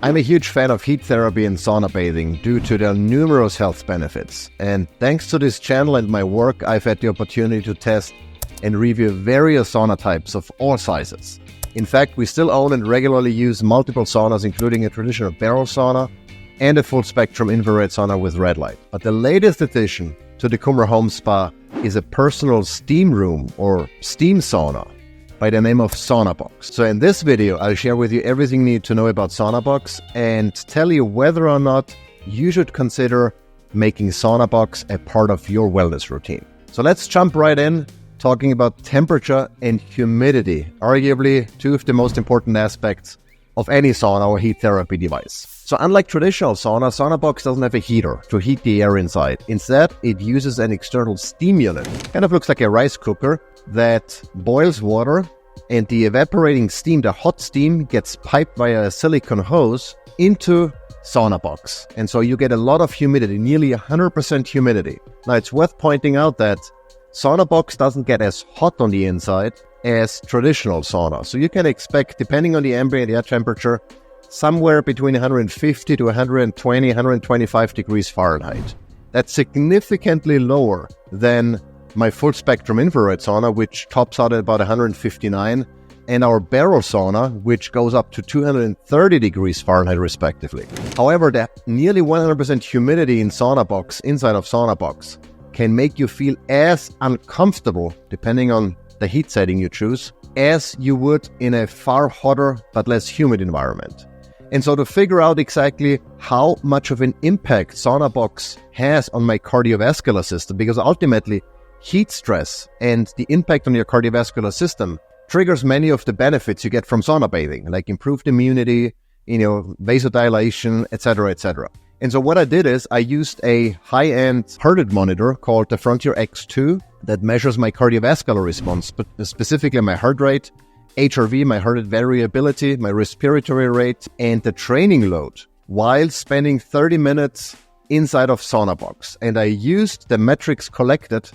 I'm a huge fan of heat therapy and sauna bathing due to their numerous health benefits. And thanks to this channel and my work, I've had the opportunity to test and review various sauna types of all sizes. In fact, we still own and regularly use multiple saunas, including a traditional barrel sauna and a full-spectrum infrared sauna with red light. But the latest addition to the Kummer Home Spa is a personal steam room or steam sauna by the name of SaunaBox. So in this video, I'll share with you everything you need to know about SaunaBox and tell you whether or not you should consider making SaunaBox a part of your wellness routine. So let's jump right in, talking about temperature and humidity, arguably two of the most important aspects of any sauna or heat therapy device. So unlike traditional sauna, SaunaBox doesn't have a heater to heat the air inside. Instead, it uses an external steam unit. Kind of looks like a rice cooker that boils water, and the evaporating steam, the hot steam, gets piped via a silicone hose into SaunaBox. And so you get a lot of humidity, nearly 100% humidity. Now it's worth pointing out that SaunaBox doesn't get as hot on the inside as traditional sauna. So you can expect, depending on the ambient air temperature, somewhere between 150 to 120, 125 degrees Fahrenheit. That's significantly lower than my full spectrum infrared sauna, which tops out at about 159, and our barrel sauna, which goes up to 230 degrees Fahrenheit respectively. However, the nearly 100% humidity in SaunaBox, inside of SaunaBox, can make you feel as uncomfortable, depending on the heat setting you choose, as you would in a far hotter but less humid environment. And so to figure out exactly how much of an impact SaunaBox has on my cardiovascular system, because ultimately heat stress and the impact on your cardiovascular system triggers many of the benefits you get from sauna bathing, like improved immunity, vasodilation, etc., etc. And so what I did is I used a high-end heart rate monitor called the Frontier X2 that measures my cardiovascular response, but specifically my heart rate, HRV, my heart rate variability, my respiratory rate, and the training load while spending 30 minutes inside of SaunaBox. And I used the metrics collected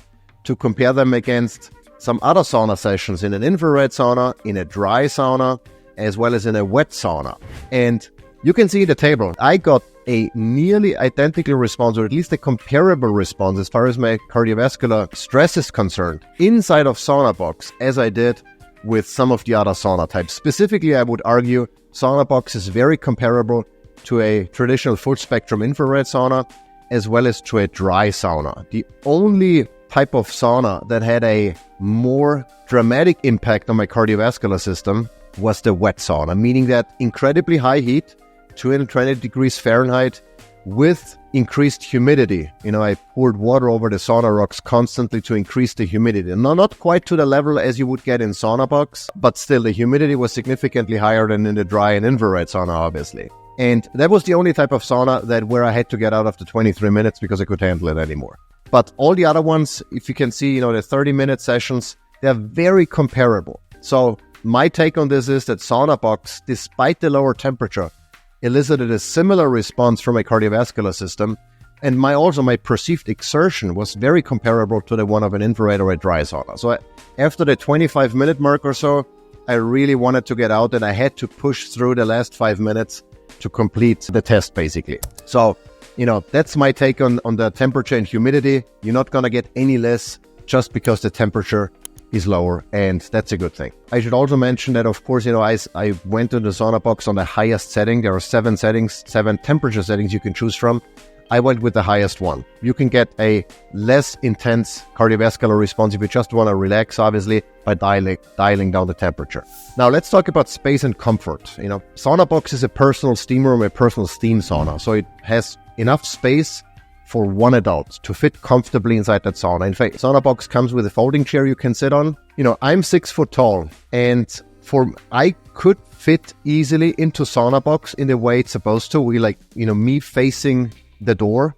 to compare them against some other sauna sessions in an infrared sauna, in a dry sauna, as well as in a wet sauna. And you can see the table. I got a nearly identical response, or at least a comparable response as far as my cardiovascular stress is concerned, inside of SaunaBox as I did with some of the other sauna types. Specifically, I would argue SaunaBox is very comparable to a traditional full-spectrum infrared sauna, as well as to a dry sauna. The only type of sauna that had a more dramatic impact on my cardiovascular system was the wet sauna, meaning that incredibly high heat, 220 degrees Fahrenheit, with increased humidity. I poured water over the sauna rocks constantly to increase the humidity. No, not quite to the level as you would get in SaunaBox, but still the humidity was significantly higher than in the dry and infrared sauna, obviously. And that was the only type of sauna where I had to get out after 23 minutes because I could handle it anymore. But all the other ones, if you can see, the 30-minute sessions, they're very comparable. So my take on this is that SaunaBox, despite the lower temperature, elicited a similar response from my cardiovascular system, and my perceived exertion was very comparable to the one of an infrared or a dry sauna. So after the 25-minute mark or so, I really wanted to get out, and I had to push through the last 5 minutes to complete the test, basically. So, that's my take on the temperature and humidity. You're not going to get any less just because the temperature is lower, and that's a good thing. I should also mention that, of course, I went to the SaunaBox on the highest setting. There are 7 temperature settings you can choose from. I went with the highest one. You can get a less intense cardiovascular response if you just want to relax, obviously, by dialing down the temperature. Now, let's talk about space and comfort. SaunaBox is a personal steam room, a personal steam sauna. So it has enough space for one adult to fit comfortably inside that sauna. In fact, SaunaBox comes with a folding chair you can sit on. I'm 6 foot tall, and I could fit easily into SaunaBox in the way it's supposed to. Me facing the door,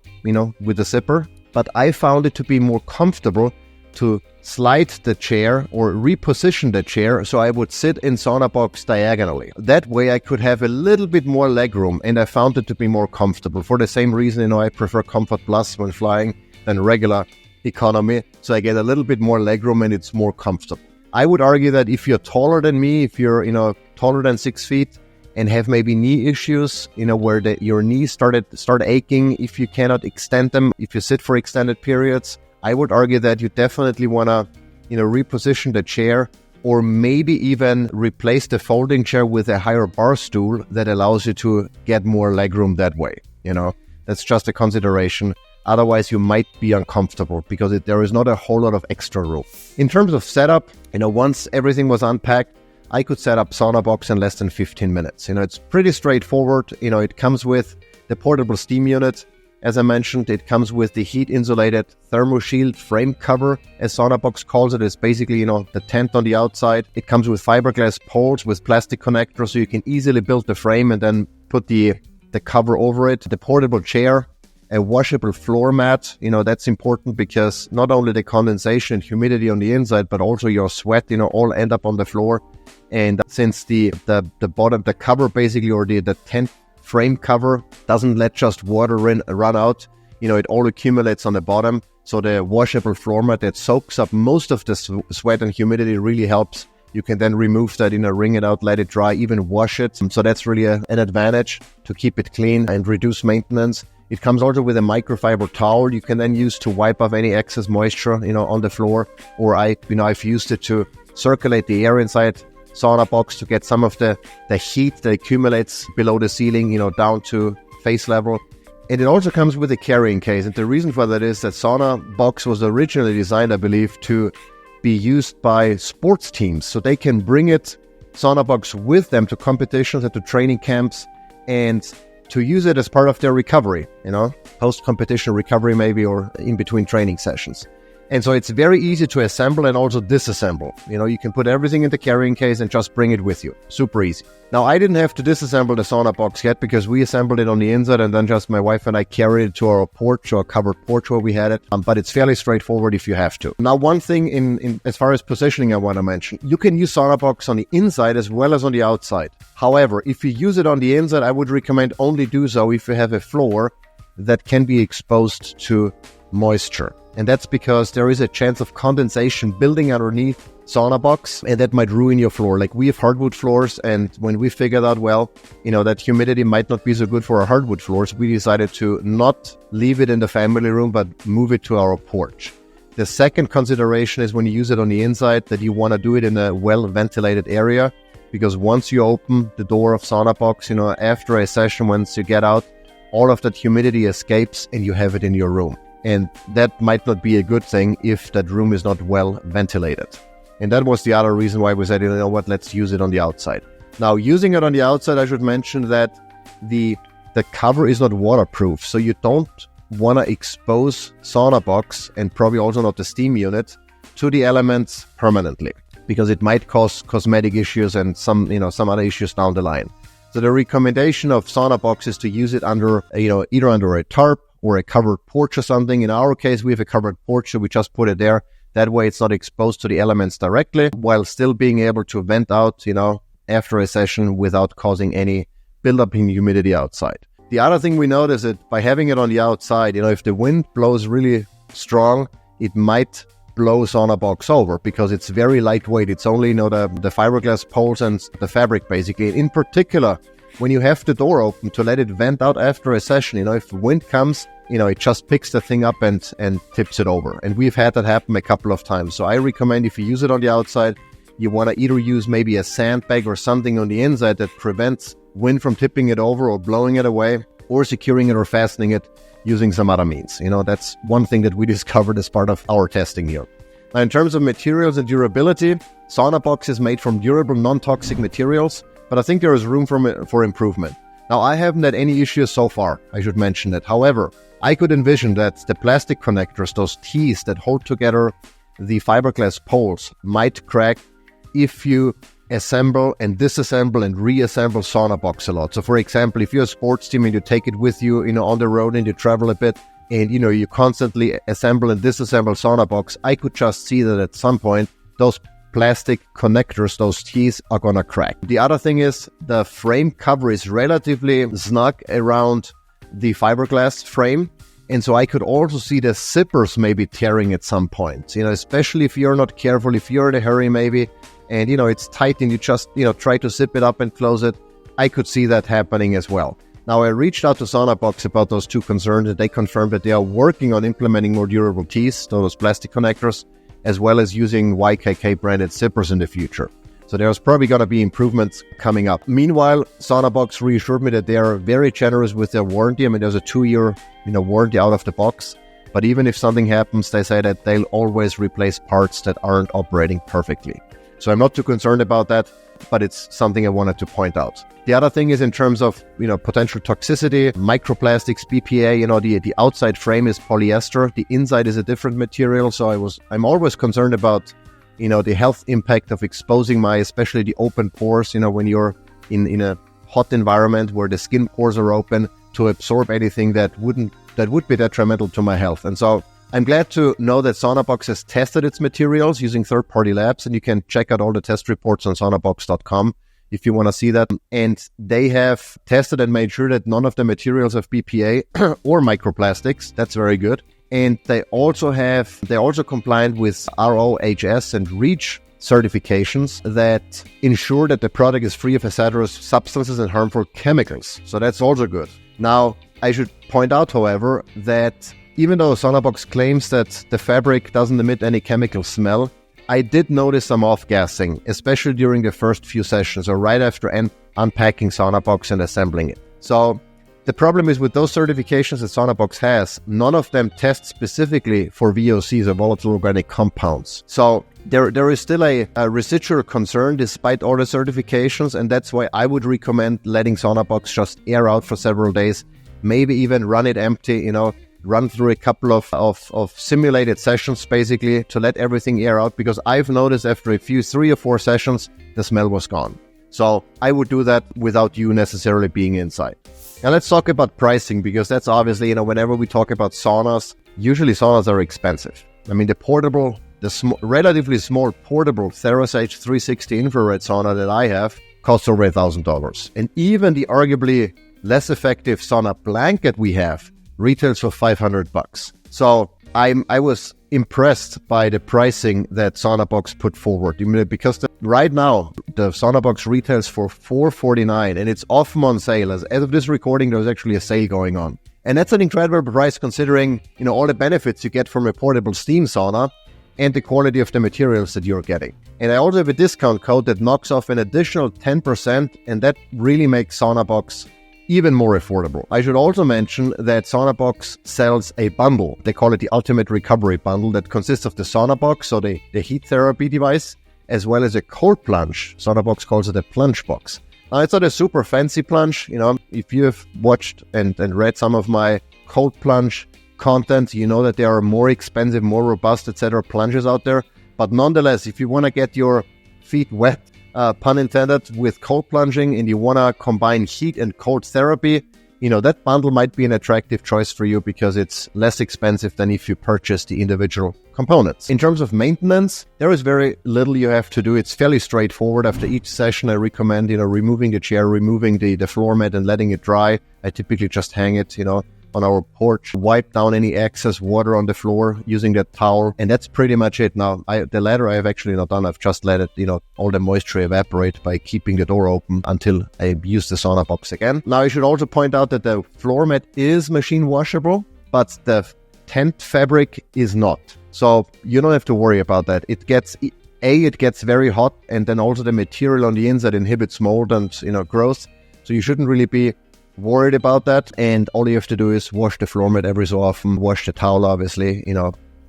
with the zipper. But I found it to be more comfortable to slide the chair or reposition the chair so I would sit in SaunaBox diagonally. That way I could have a little bit more leg room, and I found it to be more comfortable. For the same reason, I prefer Comfort Plus when flying than regular economy, so I get a little bit more leg room and it's more comfortable. I would argue that if you're taller than me, if you're taller than 6 feet, and have maybe knee issues, where your knees start aching if you cannot extend them, if you sit for extended periods, I would argue that you definitely want to, reposition the chair, or maybe even replace the folding chair with a higher bar stool that allows you to get more legroom that way. That's just a consideration. Otherwise, you might be uncomfortable because there is not a whole lot of extra room. In terms of setup, once everything was unpacked, I could set up SaunaBox in less than 15 minutes. It's pretty straightforward. It comes with the portable steam unit. As I mentioned, it comes with the heat-insulated thermo-shield frame cover, as SaunaBox calls it. It's basically, the tent on the outside. It comes with fiberglass poles with plastic connectors, so you can easily build the frame and then put the cover over it. The portable chair, a washable floor mat. That's important because not only the condensation and humidity on the inside, but also your sweat, all end up on the floor. And since the bottom, the cover basically, or the tent frame cover doesn't let just water run out, it all accumulates on the bottom. So the washable floor mat that soaks up most of the sweat and humidity really helps. You can then remove that, wring it out, let it dry, even wash it. So that's really an advantage to keep it clean and reduce maintenance. It comes also with a microfiber towel you can then use to wipe off any excess moisture, on the floor. Or I've used it to circulate the air inside SaunaBox to get some of the heat that accumulates below the ceiling, down to face level. And it also comes with a carrying case. And the reason for that is that SaunaBox was originally designed, I believe, to be used by sports teams. So they can bring SaunaBox with them to competitions and to training camps, and to use it as part of their recovery, post-competition recovery maybe, or in between training sessions. And so it's very easy to assemble and also disassemble. You can put everything in the carrying case and just bring it with you. Super easy. Now, I didn't have to disassemble the SaunaBox yet because we assembled it on the inside, and then just my wife and I carried it to our porch, or covered porch where we had it. But it's fairly straightforward if you have to. Now, one thing in as far as positioning I want to mention, you can use SaunaBox on the inside as well as on the outside. However, if you use it on the inside, I would recommend only do so if you have a floor that can be exposed to moisture. And that's because there is a chance of condensation building underneath SaunaBox, and that might ruin your floor. Like, we have hardwood floors, and when we figured out, that humidity might not be so good for our hardwood floors, we decided to not leave it in the family room, but move it to our porch. The second consideration is when you use it on the inside, that you want to do it in a well-ventilated area, because once you open the door of SaunaBox, after a session, once you get out, all of that humidity escapes and you have it in your room. And that might not be a good thing if that room is not well ventilated. And that was the other reason why we said, let's use it on the outside. Now, using it on the outside, I should mention that the cover is not waterproof. So you don't want to expose SaunaBox, and probably also not the steam unit, to the elements permanently, because it might cause cosmetic issues and some other issues down the line. So the recommendation of SaunaBox is to use it under, either under a tarp or a covered porch or something. In our case, we have a covered porch, so we just put it there. That way it's not exposed to the elements directly, while still being able to vent out, after a session without causing any buildup in humidity outside. The other thing we notice is by having it on the outside, if the wind blows really strong, it might blow SaunaBox over because it's very lightweight. It's only, the fiberglass poles and the fabric, basically. In particular, when you have the door open to let it vent out after a session, if the wind comes, it just picks the thing up and tips it over. And we've had that happen a couple of times. So I recommend, if you use it on the outside, you want to either use maybe a sandbag or something on the inside that prevents wind from tipping it over or blowing it away, or securing it or fastening it using some other means. That's one thing that we discovered as part of our testing here. Now, in terms of materials and durability, SaunaBox is made from durable, non-toxic materials, but I think there is room for improvement. Now, I haven't had any issues so far, I should mention that. However, I could envision that the plastic connectors, those T's that hold together the fiberglass poles, might crack if you assemble and disassemble and reassemble SaunaBox a lot. So, for example, if you're a sports team and you take it with you, on the road and you travel a bit, and, you constantly assemble and disassemble SaunaBox, I could just see that at some point, those plastic connectors, those T's, are gonna crack. The other thing is the frame cover is relatively snug around the fiberglass frame. And so I could also see the zippers maybe tearing at some point, especially if you're not careful, if you're in a hurry maybe, and, it's tight and you just, try to zip it up and close it. I could see that happening as well. Now, I reached out to SaunaBox about those two concerns, and they confirmed that they are working on implementing more durable tees, those plastic connectors, as well as using YKK branded zippers in the future. So there's probably going to be improvements coming up. Meanwhile, SaunaBox reassured me that they are very generous with their warranty. I mean, there's a 2-year warranty out of the box. But even if something happens, they say that they'll always replace parts that aren't operating perfectly. So I'm not too concerned about that, but it's something I wanted to point out. The other thing is in terms of, potential toxicity, microplastics, BPA, the outside frame is polyester, the inside is a different material. So I'm always concerned about, the health impact of exposing especially the open pores, when you're in a hot environment where the skin pores are open, to absorb anything that would be detrimental to my health. And so I'm glad to know that SaunaBox has tested its materials using third-party labs, and you can check out all the test reports on saunabox.com if you want to see that. And they have tested and made sure that none of the materials have BPA or microplastics. That's very good. And they also compliant with ROHS and REACH certifications that ensure that the product is free of hazardous substances and harmful chemicals. So that's also good. Now, I should point out, however, that even though SaunaBox claims that the fabric doesn't emit any chemical smell, I did notice some off-gassing, especially during the first few sessions or right after unpacking SaunaBox and assembling it. So the problem is with those certifications that SaunaBox has, none of them test specifically for VOCs or volatile organic compounds. So there is still a residual concern despite all the certifications, and that's why I would recommend letting SaunaBox just air out for several days, maybe even run it empty, run through a couple of simulated sessions basically to let everything air out, because I've noticed after 3 or 4 sessions, the smell was gone. So I would do that without you necessarily being inside. Now let's talk about pricing, because that's obviously, whenever we talk about saunas, usually saunas are expensive. I mean, the relatively small portable TheraSage 360 infrared sauna that I have costs over $1,000. And even the arguably less effective sauna blanket we have retails for $500. So I was impressed by the pricing that SaunaBox put forward, because right now the SaunaBox retails for $449, and it's often on sale. As of this recording, there's actually a sale going on, and that's an incredible price considering all the benefits you get from a portable steam sauna and the quality of the materials that you're getting. And I also have a discount code that knocks off an additional 10%, and that really makes SaunaBox even more affordable. I should also mention that SaunaBox sells a bundle. They call it the Ultimate Recovery Bundle, that consists of the SaunaBox, so the heat therapy device, as well as a cold plunge. SaunaBox calls it a plunge box. Now, it's not a super fancy plunge. If you have watched and read some of my cold plunge content, you know that there are more expensive, more robust, etc. plunges out there. But nonetheless, if you want to get your feet wet, pun intended, with cold plunging, and you want to combine heat and cold therapy, that bundle might be an attractive choice for you because it's less expensive than if you purchase the individual components. In terms of maintenance, there is very little you have to do. It's fairly straightforward. After each session, I recommend, removing the chair, removing the floor mat and letting it dry. I typically just hang it, on our porch, wipe down any excess water on the floor using that towel, and that's pretty much it. Now, the latter I have actually not done. I've just let it, all the moisture evaporate by keeping the door open until I use the SaunaBox again. Now, I should also point out that the floor mat is machine washable, but the tent fabric is not. So you don't have to worry about that. It gets very hot, and then also the material on the inside inhibits mold and, growth. So you shouldn't really be worried about that, and all you have to do is wash the floor mat every so often, wash the towel, obviously,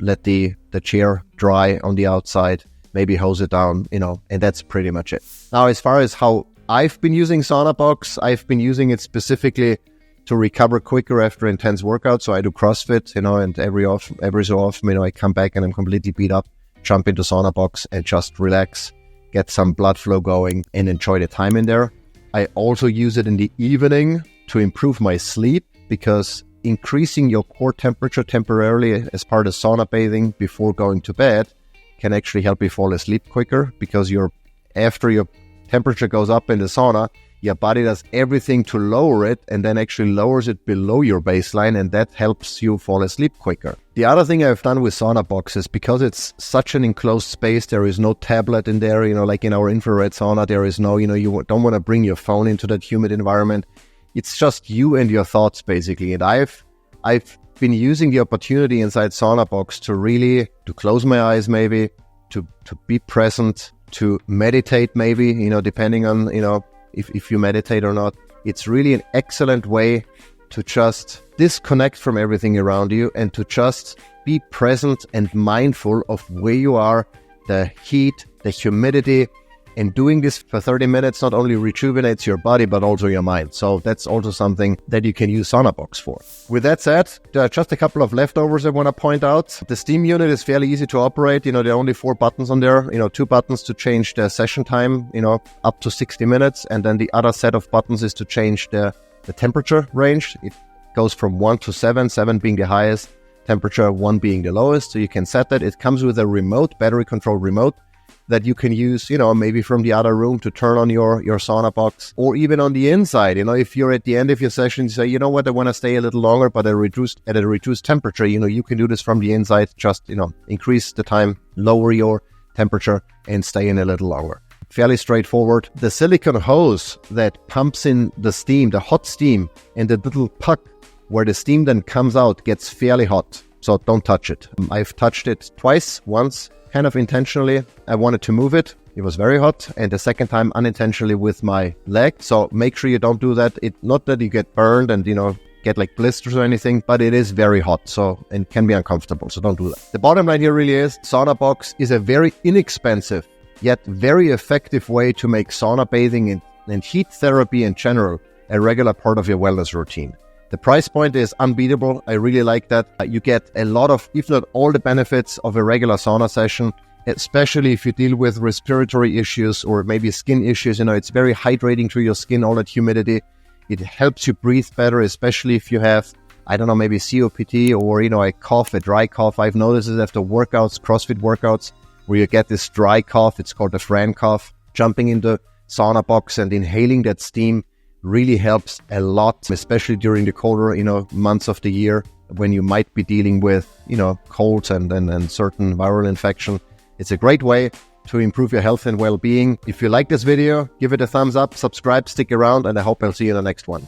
let the chair dry on the outside, maybe hose it down, and that's pretty much it. Now, as far as how I've been using SaunaBox, I've been using it specifically to recover quicker after intense workouts. So I do CrossFit, and every so often, I come back and I'm completely beat up, jump into SaunaBox and just relax, get some blood flow going and enjoy the time in there. I also use it in the evening to improve my sleep, because increasing your core temperature temporarily as part of sauna bathing before going to bed can actually help you fall asleep quicker, because after your temperature goes up in the sauna, your body does everything to lower it and then actually lowers it below your baseline, and that helps you fall asleep quicker. The other thing I've done with SaunaBox is because it's such an enclosed space, there is no tablet in there, like in our infrared sauna, there is no, you don't want to bring your phone into that humid environment. It's just you and your thoughts basically. And I've been using the opportunity inside SaunaBox to close my eyes maybe, to be present, to meditate maybe, depending on, if you meditate or not. It's really an excellent way to just disconnect from everything around you and to just be present and mindful of where you are, the heat, the humidity. And doing this for 30 minutes not only rejuvenates your body, but also your mind. So that's also something that you can use SaunaBox for. With that said, just a couple of leftovers I want to point out. The steam unit is fairly easy to operate. There are only 4 buttons on there. 2 buttons to change the session time, up to 60 minutes. And then the other set of buttons is to change the temperature range. It goes from 1 to 7, 7 being the highest, temperature 1 being the lowest. So you can set that. It comes with a remote, battery controlled remote, that you can use, maybe from the other room to turn on your SaunaBox, or even on the inside. If you're at the end of your session, you say, you know what, I want to stay a little longer, but at a reduced temperature, you can do this from the inside. Just, increase the time, lower your temperature, and stay in a little longer. Fairly straightforward. The silicone hose that pumps in the steam, the hot steam, and the little puck where the steam then comes out gets fairly hot. So don't touch it. I've touched it twice, once kind of intentionally. I wanted to move it. It was very hot. And the second time unintentionally with my leg. So make sure you don't do that. Not that you get burned and, get like blisters or anything, but it is very hot. So, and can be uncomfortable. So don't do that. The bottom line here really is SaunaBox is a very inexpensive, yet very effective way to make sauna bathing and heat therapy in general a regular part of your wellness routine. The price point is unbeatable. I really like that. You get a lot of, if not all the benefits of a regular sauna session, especially if you deal with respiratory issues or maybe skin issues. It's very hydrating to your skin, all that humidity. It helps you breathe better, especially if you have, maybe COPD or, a cough, a dry cough. I've noticed it after workouts, CrossFit workouts, where you get this dry cough. It's called the Fran cough. Jumping into SaunaBox and inhaling that steam really helps a lot, especially during the colder, months of the year when you might be dealing with, colds and certain viral infection. It's a great way to improve your health and well-being. If you like this video, give it a thumbs up, subscribe, stick around, and I hope I'll see you in the next one.